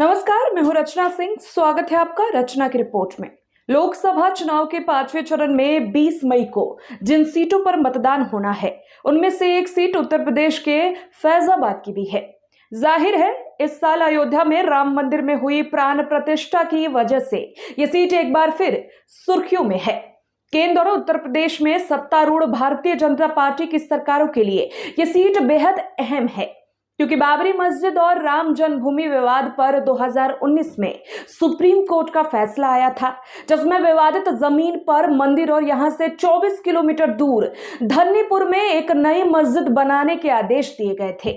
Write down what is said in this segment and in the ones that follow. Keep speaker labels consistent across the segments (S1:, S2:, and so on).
S1: नमस्कार, मैं हूं रचना सिंह। स्वागत है आपका रचना की रिपोर्ट में। लोकसभा चुनाव के 5वें चरण में 20 मई को जिन सीटों पर मतदान होना है, उनमें से एक सीट उत्तर प्रदेश के फैजाबाद की भी है। जाहिर है, इस साल अयोध्या में राम मंदिर में हुई प्राण प्रतिष्ठा की वजह से यह सीट एक बार फिर सुर्खियों में है। केंद्र और उत्तर प्रदेश में सत्तारूढ़ भारतीय जनता पार्टी की सरकारों के लिए यह सीट बेहद अहम है, क्योंकि बाबरी मस्जिद और राम जन्मभूमि विवाद पर 2019 में सुप्रीम कोर्ट का फैसला आया था, जिसमें विवादित जमीन पर मंदिर और यहां से 24 किलोमीटर दूर धन्नीपुर में एक नई मस्जिद बनाने के आदेश दिए गए थे।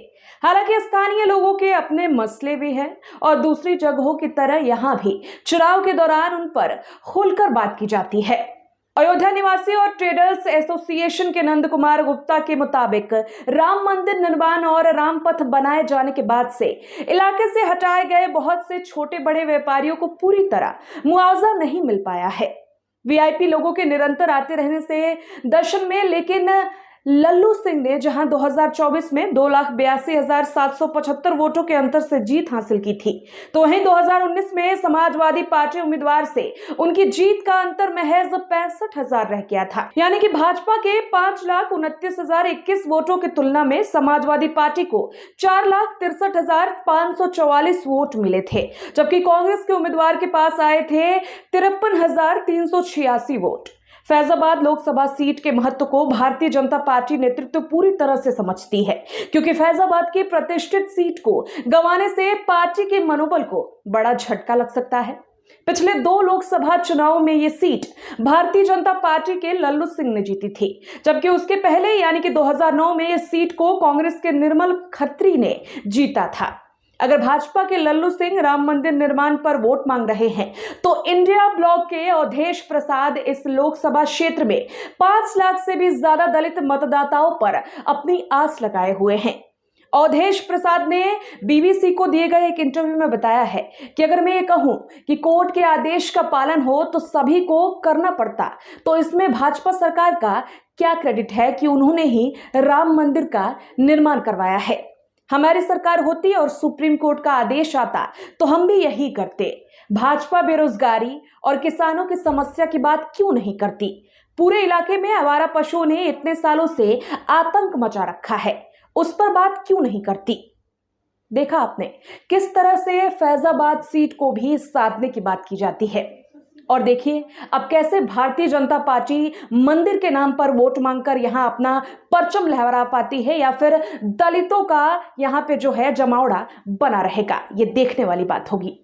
S1: हालांकि स्थानीय लोगों के अपने मसले भी हैं और दूसरी जगहों की तरह यहां भी चुनाव के दौरान उन पर खुलकर बात की जाती है। अयोध्या निवासी और ट्रेडर्स एसोसिएशन के नंद कुमार गुप्ता के मुताबिक राम मंदिर निर्माण और राम पथ बनाए जाने के बाद से इलाके से हटाए गए बहुत से छोटे बड़े व्यापारियों को पूरी तरह मुआवजा नहीं मिल पाया है। वीआईपी लोगों के निरंतर आते रहने से दर्शन में लेकिन लल्लू सिंह ने जहां 2024 में 2,82,775 वोटों के अंतर से जीत हासिल की थी, तो वहीं 2019 में समाजवादी पार्टी उम्मीदवार से उनकी जीत का अंतर महज 65,000 रह गया था। यानी कि भाजपा के 5,29,021 वोटों की तुलना में समाजवादी पार्टी को 4,63,544 वोट मिले थे, जबकि कांग्रेस के उम्मीदवार के पास आए थे 53,386 वोट। फैजाबाद लोकसभा सीट के महत्व को भारतीय जनता पार्टी नेतृत्व पूरी तरह से समझती है, क्योंकि फैजाबाद की प्रतिष्ठित सीट को गंवाने से पार्टी के मनोबल को बड़ा झटका लग सकता है। पिछले 2 लोकसभा चुनावों में यह सीट भारतीय जनता पार्टी के लल्लू सिंह ने जीती थी, जबकि उसके पहले यानी कि 2009 में इस सीट को कांग्रेस के निर्मल खत्री ने जीता था। अगर भाजपा के लल्लू सिंह राम मंदिर निर्माण पर वोट मांग रहे हैं, तो इंडिया ब्लॉक के अवधेश प्रसाद इस लोकसभा क्षेत्र में 5 लाख से भी ज्यादा दलित मतदाताओं पर अपनी आस लगाए हुए हैं। अवधेश प्रसाद ने बीबीसी को दिए गए एक इंटरव्यू में बताया है कि अगर मैं ये कहूं कि कोर्ट के आदेश का पालन हो तो सभी को करना पड़ता, तो इसमें भाजपा सरकार का क्या क्रेडिट है कि उन्होंने ही राम मंदिर का निर्माण करवाया है। हमारी सरकार होती और सुप्रीम कोर्ट का आदेश आता तो हम भी यही करते। भाजपा बेरोजगारी और किसानों की समस्या की बात क्यों नहीं करती? पूरे इलाके में आवारा पशुओं ने इतने सालों से आतंक मचा रखा है, उस पर बात क्यों नहीं करती? देखा आपने किस तरह से फैजाबाद सीट को भी साधने की बात की जाती है। और देखिए अब कैसे भारतीय जनता पार्टी मंदिर के नाम पर वोट मांगकर यहां अपना परचम लहरा पाती है, या फिर दलितों का यहां पे जो है जमावड़ा बना रहेगा। ये देखने वाली बात होगी।